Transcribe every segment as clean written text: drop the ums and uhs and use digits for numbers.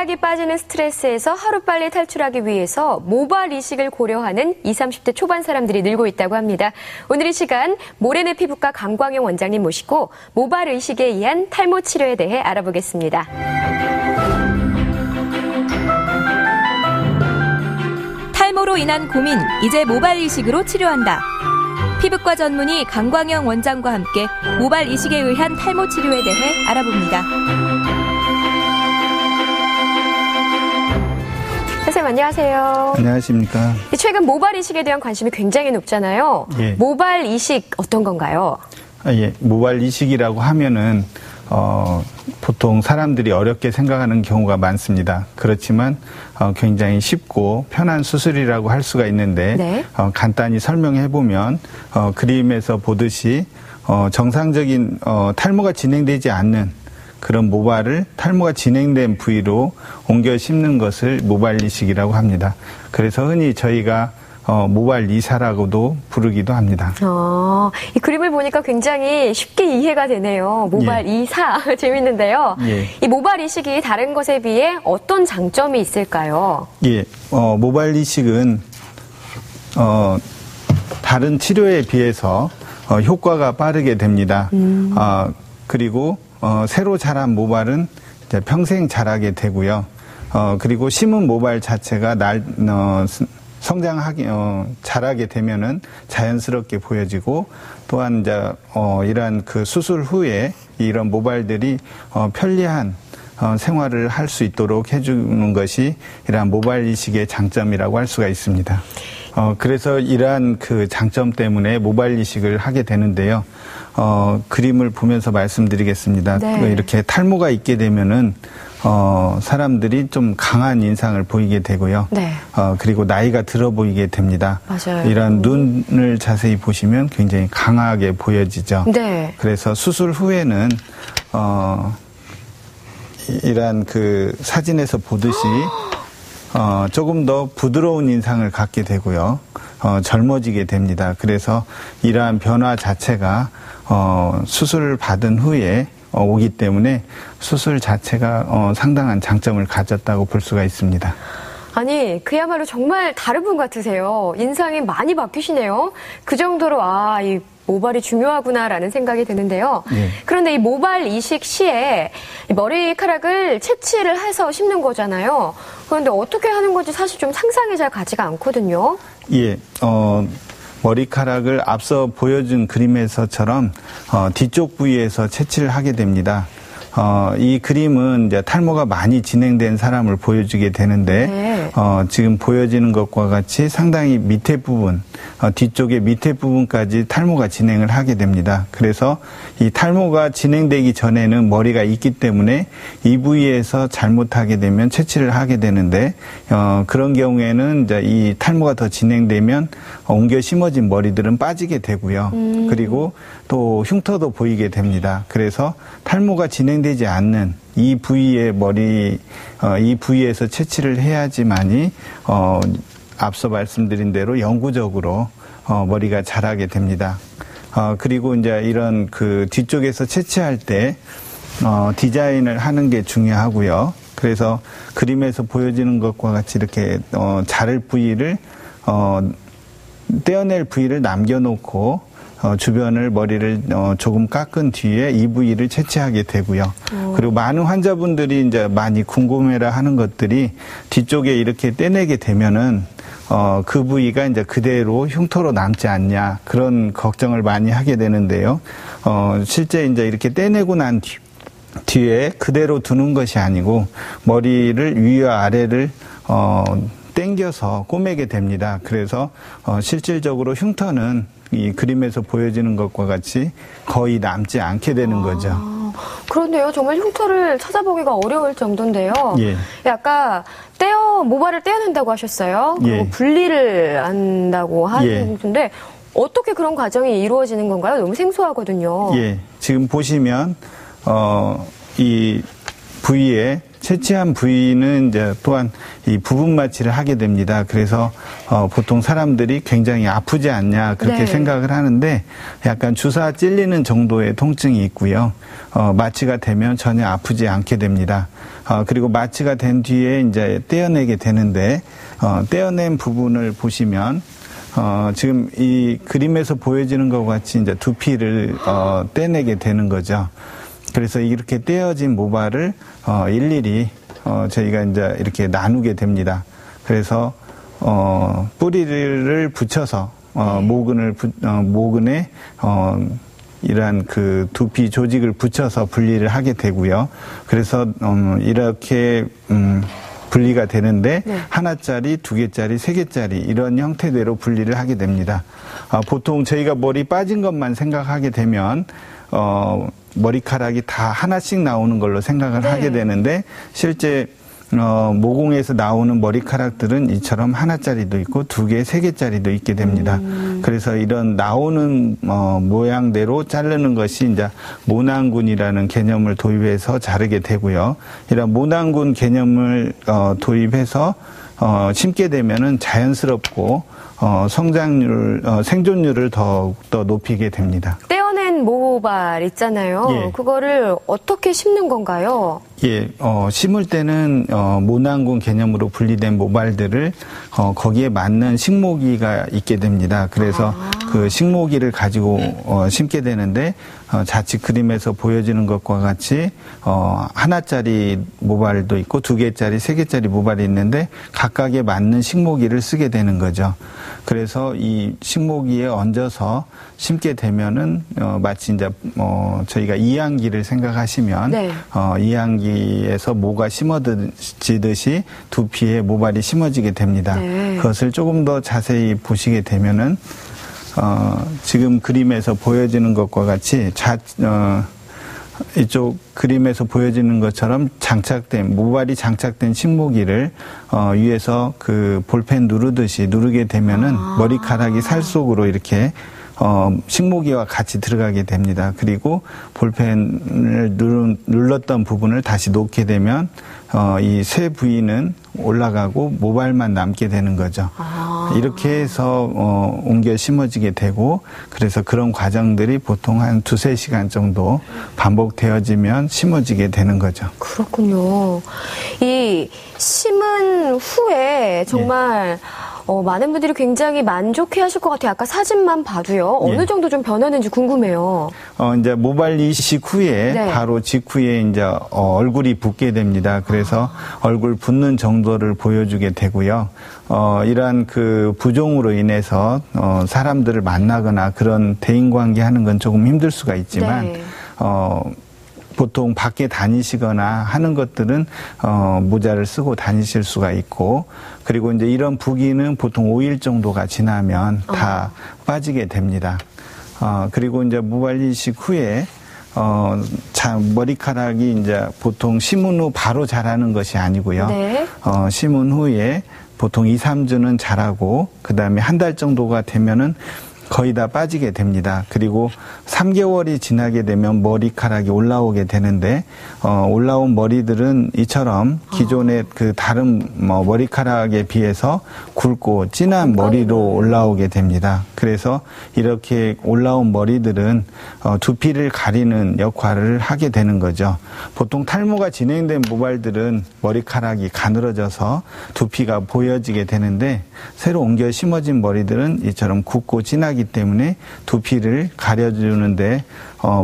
일하기 빠지는 스트레스에서 하루빨리 탈출하기 위해서 모발 이식을 고려하는 20, 30대 초반 사람들이 늘고 있다고 합니다. 오늘 이 시간 모래내 피부과 강광영 원장님 모시고 모발 이식에 의한 탈모 치료에 대해 알아보겠습니다. 탈모로 인한 고민, 이제 모발 이식으로 치료한다. 피부과 전문의 강광영 원장과 함께 모발 이식에 의한 탈모 치료에 대해 알아봅니다. 선생님 안녕하세요. 안녕하십니까. 최근 모발 이식에 대한 관심이 굉장히 높잖아요. 예. 모발 이식 어떤 건가요? 모발 이식이라고 하면은 보통 사람들이 어렵게 생각하는 경우가 많습니다. 그렇지만 굉장히 쉽고 편한 수술이라고 할 수가 있는데 네. 간단히 설명해 보면 그림에서 보듯이 정상적인 탈모가 진행되지 않는 그런 모발을 탈모가 진행된 부위로 옮겨 심는 것을 모발 이식이라고 합니다. 그래서 흔히 저희가 모발 이사라고도 부르기도 합니다. 이 그림을 보니까 굉장히 쉽게 이해가 되네요. 모발 이사 재밌는데요. 이 모발 이식이 다른 것에 비해 어떤 장점이 있을까요? 모발 이식은 다른 치료에 비해서 효과가 빠르게 됩니다. 그리고 새로 자란 모발은 이제 평생 자라게 되고요. 그리고 심은 모발 자체가 자라게 되면은 자연스럽게 보여지고 또한 이제 이러한 그 수술 후에 이런 모발들이 편리한 생활을 할 수 있도록 해주는 것이 이러한 모발 이식의 장점이라고 할 수가 있습니다. 그래서 이러한 그 장점 때문에 모발 이식을 하게 되는데요. 그림을 보면서 말씀드리겠습니다. 네. 이렇게 탈모가 있게 되면은 사람들이 좀 강한 인상을 보이게 되고요. 네. 그리고 나이가 들어 보이게 됩니다. 맞아요. 이런 눈을 자세히 보시면 굉장히 강하게 보여지죠. 네. 그래서 수술 후에는 이러한 그 사진에서 보듯이 조금 더 부드러운 인상을 갖게 되고요. 젊어지게 됩니다. 그래서 이러한 변화 자체가 수술을 받은 후에 오기 때문에 수술 자체가 상당한 장점을 가졌다고 볼 수가 있습니다. 아니, 그야말로 정말 다른 분 같으세요. 인상이 많이 바뀌시네요. 그 정도로 이 모발이 중요하구나라는 생각이 드는데요. 그런데 이 모발 이식 시에 머리카락을 채취를 해서 심는 거잖아요. 그런데 어떻게 하는 건지 사실 좀 상상이 잘 가지가 않거든요. 머리카락을 앞서 보여준 그림에서처럼 뒤쪽 부위에서 채취를 하게 됩니다. 이 그림은 이제 탈모가 많이 진행된 사람을 보여주게 되는데 지금 보여지는 것과 같이 상당히 밑에 부분, 뒤쪽의 밑에 부분까지 탈모가 진행을 하게 됩니다. 그래서 이 탈모가 진행되기 전에는 머리가 있기 때문에 이 부위에서 잘못하게 되면 채취를 하게 되는데 그런 경우에는 이제 이 탈모가 더 진행되면 옮겨 심어진 머리들은 빠지게 되고요. 그리고 또 흉터도 보이게 됩니다. 그래서 탈모가 진행되지 않는 이 부위의 이 부위에서 채취를 해야지만이 앞서 말씀드린 대로 영구적으로 머리가 자라게 됩니다. 그리고 이제 이런 그 뒤쪽에서 채취할 때 디자인을 하는 게 중요하고요. 그래서 그림에서 보여지는 것과 같이 이렇게 자를 부위를 떼어낼 부위를 남겨놓고 주변을 머리를 조금 깎은 뒤에 이 부위를 채취하게 되고요. 그리고 많은 환자분들이 이제 많이 궁금해라 하는 것들이 뒤쪽에 이렇게 떼내게 되면은 그 부위가 이제 그대로 흉터로 남지 않냐 그런 걱정을 많이 하게 되는데요. 실제 이제 이렇게 떼내고 난 뒤에 그대로 두는 것이 아니고 머리를 위와 아래를 당겨서 꼬매게 됩니다. 그래서 실질적으로 흉터는 이 그림에서 보여지는 것과 같이 거의 남지 않게 되는 거죠. 그런데요, 정말 흉터를 찾아보기가 어려울 정도인데요. 아까 모발을 떼어낸다고 하셨어요. 그리고 분리를 한다고 하는데 어떻게 그런 과정이 이루어지는 건가요? 너무 생소하거든요. 지금 보시면 이 부위에 채취한 부위는 이제 또한 이 부분 마취를 하게 됩니다. 그래서 보통 사람들이 굉장히 아프지 않냐 그렇게 네. 생각을 하는데 약간 주사 찔리는 정도의 통증이 있고요. 마취가 되면 전혀 아프지 않게 됩니다. 그리고 마취가 된 뒤에 이제 떼어내게 되는데 떼어낸 부분을 보시면 지금 이 그림에서 보여지는 것과 같이 이제 두피를 떼내게 되는 거죠. 그래서 이렇게 떼어진 모발을 일일이 저희가 이제 이렇게 나누게 됩니다. 그래서 뿌리를 붙여서 모근에 이러한 그 두피 조직을 붙여서 분리를 하게 되고요. 그래서 이렇게 분리가 되는데 네. 하나짜리, 두 개짜리, 세 개짜리 이런 형태대로 분리를 하게 됩니다. 보통 저희가 머리 빠진 것만 생각하게 되면 머리카락이 다 하나씩 나오는 걸로 생각을 네. 하게 되는데 실제 모공에서 나오는 머리카락들은 이처럼 하나짜리도 있고 두 개, 세 개짜리도 있게 됩니다. 그래서 이런 나오는 모양대로 자르는 것이 이제 모낭군이라는 개념을 도입해서 자르게 되고요. 이런 모낭군 개념을 도입해서 심게 되면은 자연스럽고 생존율을 더욱더 높이게 됩니다. 떼어낸 모발 있잖아요. 예. 그거를 어떻게 심는 건가요? 예, 심을 때는 모낭군 개념으로 분리된 모발들을 거기에 맞는 식모기가 있게 됩니다. 그래서 그 식모기를 가지고 심게 되는데 자칫 그림에서 보여지는 것과 같이 하나짜리 모발도 있고 두 개짜리, 세 개짜리 모발이 있는데 각각에 맞는 식모기를 쓰게 되는 거죠. 그래서 이 식모기에 얹어서 심게 되면은 마치 이제 저희가 이항기를 생각하시면 네. 이항기에서 모가 심어지듯이 두피에 모발이 심어지게 됩니다. 네. 그것을 조금 더 자세히 보시게 되면은 지금 그림에서 보여지는 것과 같이 이쪽 그림에서 보여지는 것처럼 모발이 장착된 식모기를 위에서 그 볼펜 누르듯이 누르게 되면은 머리카락이 살 속으로 이렇게 식모기와 같이 들어가게 됩니다. 그리고 볼펜을 눌렀던 부분을 다시 놓게 되면 이 새 부위는 올라가고 모발만 남게 되는 거죠. 이렇게 해서 옮겨 심어지게 되고 그래서 그런 과정들이 보통 한 2-3시간 정도 반복되어지면 심어지게 되는 거죠. 그렇군요. 이 심은 후에 정말 많은 분들이 굉장히 만족해 하실 것 같아요. 아까 사진만 봐도요. 어느 예. 정도 좀 변하는지 궁금해요. 이제 모발 이식 후에 네. 바로 직후에 이제 얼굴이 붓게 됩니다. 그래서 얼굴 붓는 정도를 보여주게 되고요. 이러한 그 부종으로 인해서 사람들을 만나거나 그런 대인관계 하는 건 조금 힘들 수가 있지만 네. 보통 밖에 다니시거나 하는 것들은 모자를 쓰고 다니실 수가 있고 그리고 이제 이런 부기는 보통 5일 정도가 지나면 다 빠지게 됩니다. 그리고 이제 모발 이식 후에 머리카락이 이제 보통 심은 후 바로 자라는 것이 아니고요. 네. 심은 후에 보통 2-3주는 자라고 그다음에 한 달 정도가 되면은 거의 다 빠지게 됩니다. 그리고 3개월이 지나게 되면 머리카락이 올라오게 되는데 올라온 머리들은 이처럼 기존의 그 다른 머리카락에 비해서 굵고 진한 머리로 올라오게 됩니다. 그래서 이렇게 올라온 머리들은 두피를 가리는 역할을 하게 되는 거죠. 보통 탈모가 진행된 모발들은 머리카락이 가늘어져서 두피가 보여지게 되는데 새로 옮겨 심어진 머리들은 이처럼 굵고 진하기 때문에 두피를 가려주는데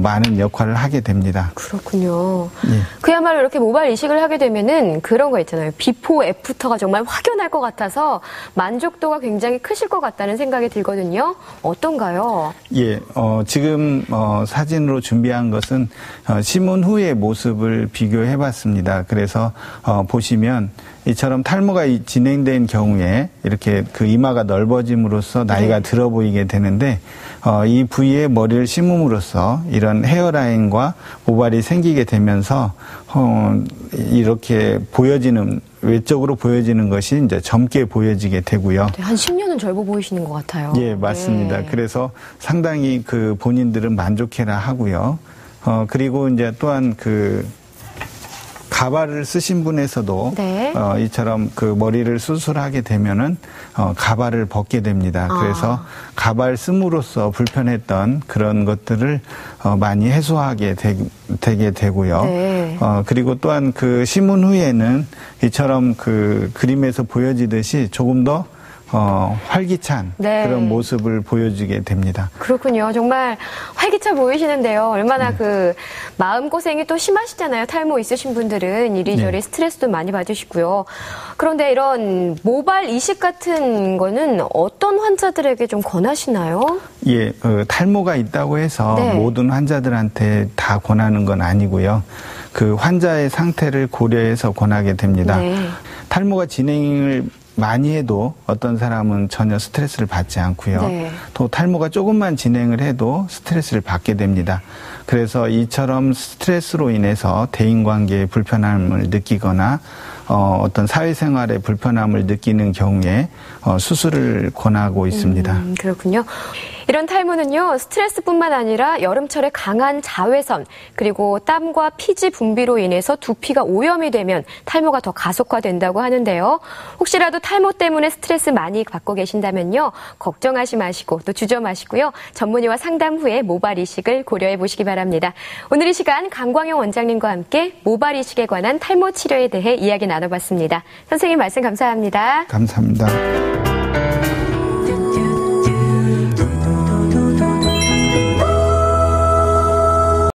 많은 역할을 하게 됩니다. 그렇군요. 예. 그야말로 이렇게 모발 이식을 하게 되면은 그런 거 있잖아요. 비포 애프터가 정말 확연할 것 같아서 만족도가 굉장히 크실 것 같다는 생각이 들거든요. 어떤가요? 예, 지금 사진으로 준비한 것은 심은 후의 모습을 비교해 봤습니다. 그래서 보시면 이처럼 탈모가 진행된 경우에 이렇게 그 이마가 넓어짐으로써 나이가 들어 보이게 되는데 이 부위에 머리를 심음으로써 이런 헤어라인과 모발이 생기게 되면서 이렇게 외적으로 보여지는 것이 이제 젊게 보여지게 되고요. 네, 한 10년은 젊어 보이시는 것 같아요. 예, 맞습니다. 네. 그래서 상당히 그 본인들은 만족해라 하고요. 그리고 이제 또한 가발을 쓰신 분에서도 네. 이처럼 그 머리를 수술하게 되면은 가발을 벗게 됩니다. 그래서 가발 씀으로써 불편했던 그런 것들을 많이 해소하게 되게 되고요. 네. 그리고 또한 그 심은 후에는 이처럼 그 그림에서 보여지듯이 조금 더 활기찬 네. 그런 모습을 보여주게 됩니다. 그렇군요. 정말 활기차 보이시는데요. 얼마나 그 마음고생이 또 심하시잖아요. 탈모 있으신 분들은 이리저리 네. 스트레스도 많이 받으시고요. 그런데 이런 모발 이식 같은 거는 어떤 환자들에게 좀 권하시나요? 예, 탈모가 있다고 해서 네. 모든 환자들한테 다 권하는 건 아니고요. 그 환자의 상태를 고려해서 권하게 됩니다. 네. 탈모가 진행을 많이 해도 어떤 사람은 전혀 스트레스를 받지 않고요. 네. 또 탈모가 조금만 진행을 해도 스트레스를 받게 됩니다. 그래서 이처럼 스트레스로 인해서 대인관계에 불편함을 느끼거나 어떤 사회생활에 불편함을 느끼는 경우에 수술을 권하고 있습니다. 그렇군요. 이런 탈모는요, 스트레스뿐만 아니라 여름철에 강한 자외선, 그리고 땀과 피지 분비로 인해서 두피가 오염이 되면 탈모가 더 가속화된다고 하는데요. 혹시라도 탈모 때문에 스트레스 많이 받고 계신다면요, 걱정하지 마시고 또 주저 마시고요, 전문의와 상담 후에 모발 이식을 고려해 보시기 바랍니다. 오늘 이 시간 강광영 원장님과 함께 모발 이식에 관한 탈모 치료에 대해 이야기 나눠봤습니다. 선생님 말씀 감사합니다. 감사합니다.